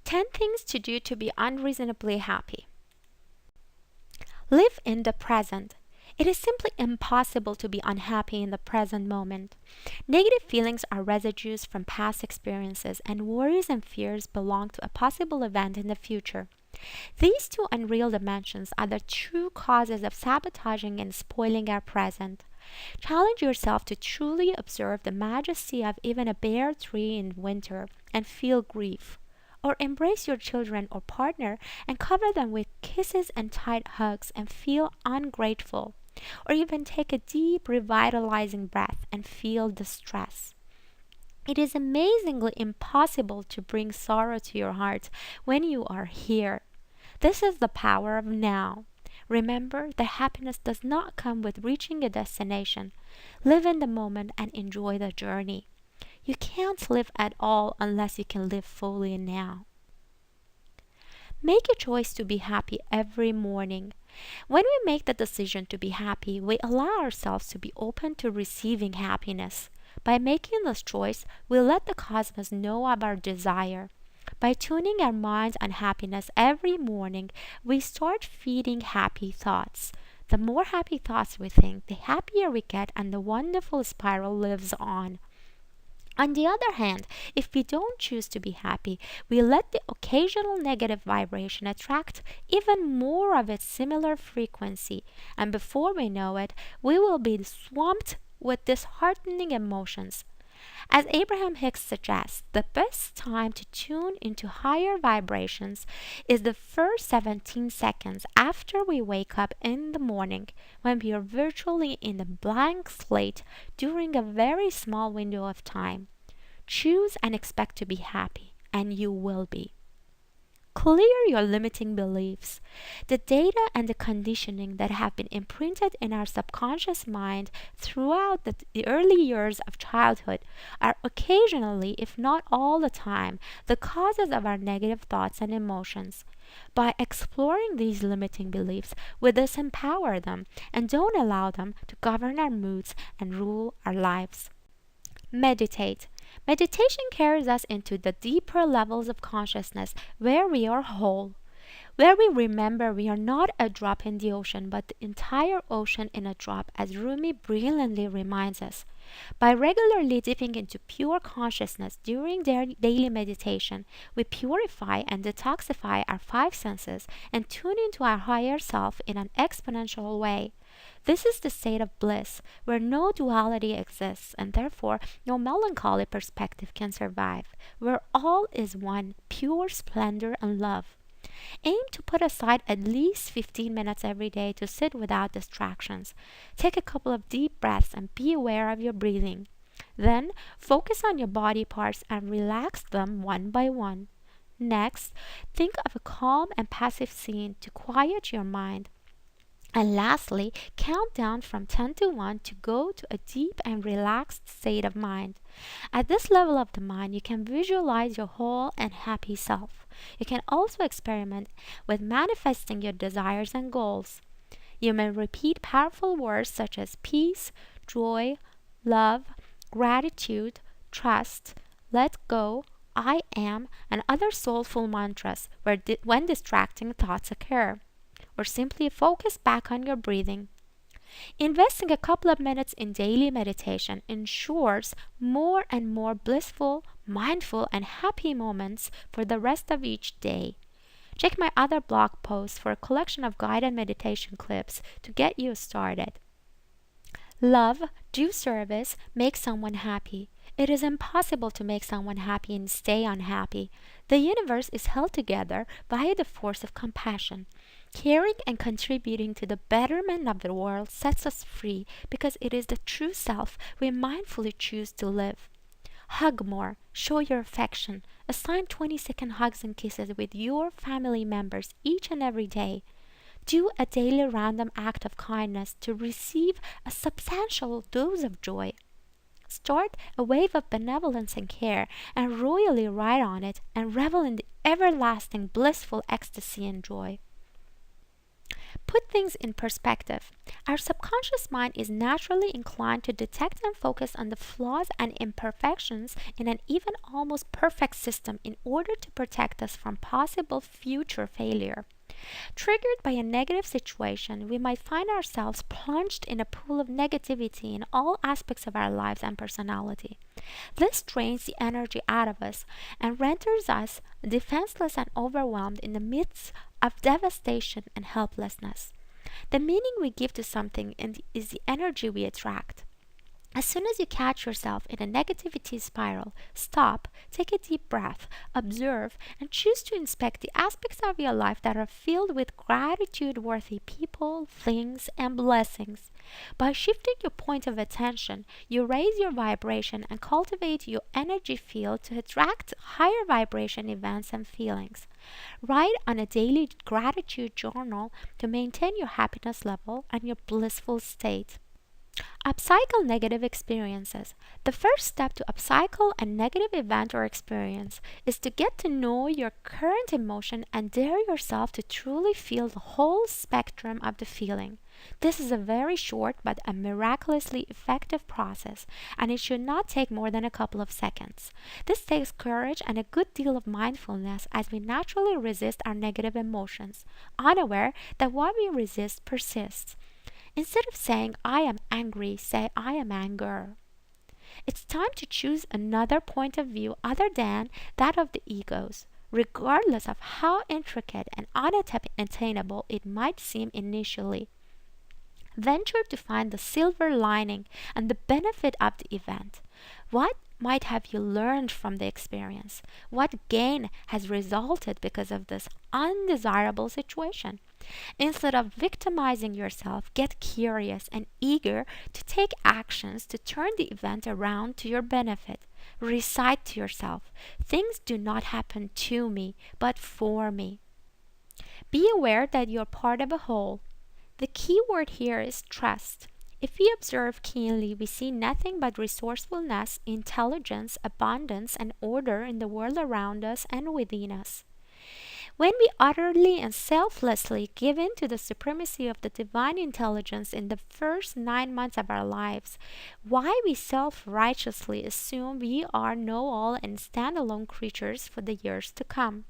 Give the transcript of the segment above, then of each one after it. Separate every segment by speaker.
Speaker 1: 10 things to do to be unreasonably happy. Live in the present. It is simply impossible to be unhappy in the present moment. Negative feelings are residues from past experiences, and worries and fears belong to a possible event in the future. These two unreal dimensions are the true causes of sabotaging and spoiling our present. Challenge yourself to truly observe the majesty of even a bare tree in winter and feel grief. Or embrace your children or partner and cover them with kisses and tight hugs and feel ungrateful. Or even take a deep, revitalizing breath and feel distress. It is amazingly impossible to bring sorrow to your heart when you are here. This is the power of now. Remember that happiness does not come with reaching a destination. Live in the moment and enjoy the journey. You can't live at all unless you can live fully now. Make a choice to be happy every morning. When we make the decision to be happy, we allow ourselves to be open to receiving happiness. By making this choice, we let the cosmos know of our desire. By tuning our minds on happiness every morning, we start feeding happy thoughts. The more happy thoughts we think, the happier we get, and the wonderful spiral lives on. On the other hand, if we don't choose to be happy, we let the occasional negative vibration attract even more of its similar frequency, and before we know it, we will be swamped with disheartening emotions. As Abraham Hicks suggests, the best time to tune into higher vibrations is the first 17 seconds after we wake up in the morning, when we are virtually in a blank slate during a very small window of time. Choose and expect to be happy, and you will be. Clear your limiting beliefs. The data and the conditioning that have been imprinted in our subconscious mind throughout the early years of childhood are occasionally, if not all the time, the causes of our negative thoughts and emotions. By exploring these limiting beliefs, we disempower them and don't allow them to govern our moods and rule our lives. Meditate. Meditation carries us into the deeper levels of consciousness where we are whole, where we remember we are not a drop in the ocean but the entire ocean in a drop, as Rumi brilliantly reminds us. By regularly dipping into pure consciousness during their daily meditation, we purify and detoxify our five senses and tune into our higher self in an exponential way. This is the state of bliss, where no duality exists and therefore no melancholy perspective can survive, where all is one, pure splendor and love. Aim to put aside at least 15 minutes every day to sit without distractions. Take a couple of deep breaths and be aware of your breathing. Then focus on your body parts and relax them one by one. Next, think of a calm and passive scene to quiet your mind. And lastly, count down from 10 to 1 to go to a deep and relaxed state of mind. At this level of the mind, you can visualize your whole and happy self. You can also experiment with manifesting your desires and goals. You may repeat powerful words such as peace, joy, love, gratitude, trust, let go, I am, and other soulful mantras when distracting thoughts occur. Or simply focus back on your breathing. Investing a couple of minutes in daily meditation ensures more and more blissful, mindful, and happy moments for the rest of each day. Check my other blog posts for a collection of guided meditation clips to get you started. Love, do service, make someone happy. It is impossible to make someone happy and stay unhappy. The universe is held together by the force of compassion. Caring and contributing to the betterment of the world sets us free because it is the true self we mindfully choose to live. Hug more, show your affection, assign 20-second hugs and kisses with your family members each and every day. Do a daily random act of kindness to receive a substantial dose of joy. Start a wave of benevolence and care and royally ride on it and revel in the everlasting blissful ecstasy and joy. Put things in perspective. Our subconscious mind is naturally inclined to detect and focus on the flaws and imperfections in an even almost perfect system in order to protect us from possible future failure. Triggered by a negative situation, we might find ourselves plunged in a pool of negativity in all aspects of our lives and personality. This drains the energy out of us and renders us defenseless and overwhelmed in the midst of devastation and helplessness. The meaning we give to something is the energy we attract. As soon as you catch yourself in a negativity spiral, stop, take a deep breath, observe, and choose to inspect the aspects of your life that are filled with gratitude worthy people, things, and blessings. By shifting your point of attention, you raise your vibration and cultivate your energy field to attract higher vibration events and feelings. Write on a daily gratitude journal to maintain your happiness level and your blissful state. Upcycle negative experiences. The first step to upcycle a negative event or experience is to get to know your current emotion and dare yourself to truly feel the whole spectrum of the feeling. This is a very short but a miraculously effective process, and it should not take more than a couple of seconds. This takes courage and a good deal of mindfulness as we naturally resist our negative emotions, unaware that what we resist persists. Instead of saying, I am angry, say, I am anger. It's time to choose another point of view other than that of the egos, regardless of how intricate and unattainable it might seem initially. Venture to find the silver lining and the benefit of the event. What might have you learned from the experience? What gain has resulted because of this undesirable situation? Instead of victimizing yourself, get curious and eager to take actions to turn the event around to your benefit. Recite to yourself, things do not happen to me, but for me. Be aware that you are part of a whole. The key word here is trust. If we observe keenly, we see nothing but resourcefulness, intelligence, abundance, and order in the world around us and within us. When we utterly and selflessly give in to the supremacy of the divine intelligence in the first 9 months of our lives, why we self-righteously assume we are know-all and stand-alone creatures for the years to come.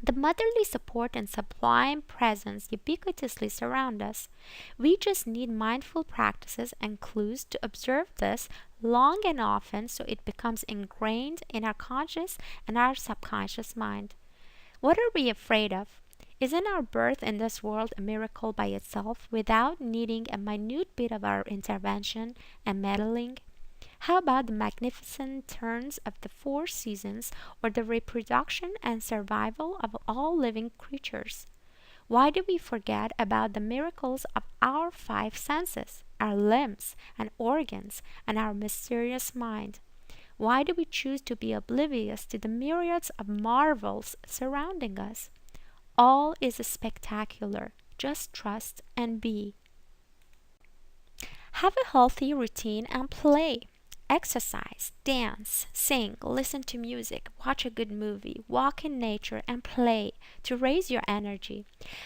Speaker 1: The motherly support and sublime presence ubiquitously surround us. We just need mindful practices and clues to observe this long and often so it becomes ingrained in our conscious and our subconscious mind. What are we afraid of? Isn't our birth in this world a miracle by itself without needing a minute bit of our intervention and meddling? How about the magnificent turns of the 4 seasons or the reproduction and survival of all living creatures? Why do we forget about the miracles of our 5 senses, our limbs and organs, and our mysterious mind? Why do we choose to be oblivious to the myriads of marvels surrounding us? All is spectacular. Just trust and be. Have a healthy routine and play. Exercise, dance, sing, listen to music, watch a good movie, walk in nature, and play to raise your energy.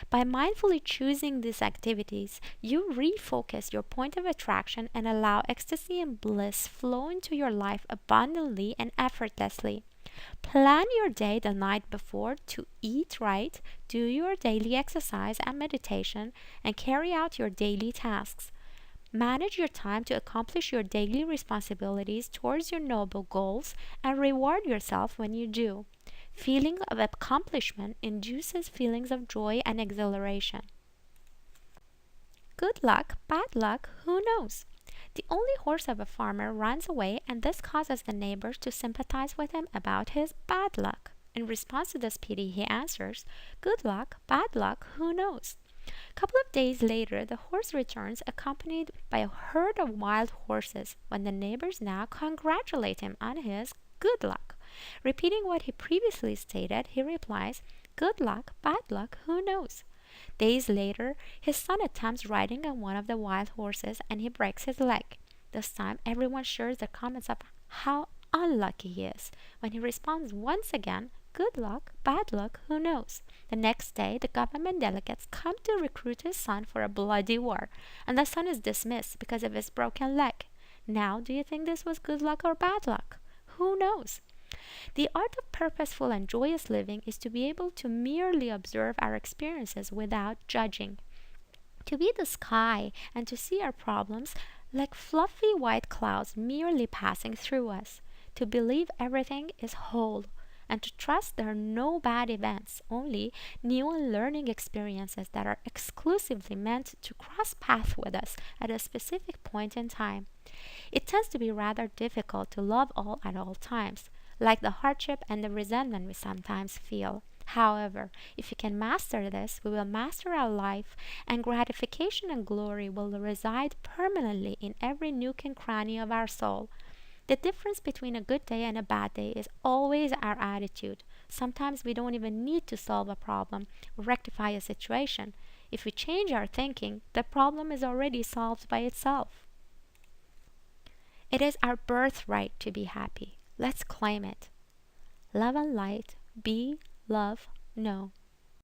Speaker 1: By mindfully choosing these activities, you refocus your point of attraction and allow ecstasy and bliss flow into your life abundantly and effortlessly. Plan your day the night before to eat right, do your daily exercise and meditation, and carry out your daily tasks. Manage your time to accomplish your daily responsibilities towards your noble goals and reward yourself when you do. Feeling of accomplishment induces feelings of joy and exhilaration. Good luck, bad luck, who knows? The only horse of a farmer runs away, and this causes the neighbors to sympathize with him about his bad luck. In response to this pity, he answers, Good luck, bad luck, who knows? A couple of days later, the horse returns accompanied by a herd of wild horses, when the neighbors now congratulate him on his good luck. Repeating what he previously stated, he replies, Good luck, bad luck, who knows? Days later, his son attempts riding on one of the wild horses and he breaks his leg. This time, everyone shares their comments of how unlucky he is, when he responds once again, good luck, bad luck, who knows? The next day, the government delegates come to recruit his son for a bloody war, and the son is dismissed because of his broken leg. Now, do you think this was good luck or bad luck? Who knows? The art of purposeful and joyous living is to be able to merely observe our experiences without judging, to be the sky and to see our problems like fluffy white clouds merely passing through us, to believe everything is whole, and to trust there are no bad events, only new and learning experiences that are exclusively meant to cross paths with us at a specific point in time. It tends to be rather difficult to love all at all times, like the hardship and the resentment we sometimes feel. However, if we can master this, we will master our life, and gratification and glory will reside permanently in every nook and cranny of our soul. The difference between a good day and a bad day is always our attitude. Sometimes we don't even need to solve a problem or rectify a situation. If we change our thinking, the problem is already solved by itself. It is our birthright to be happy. Let's claim it. Love and light. Be, love, know.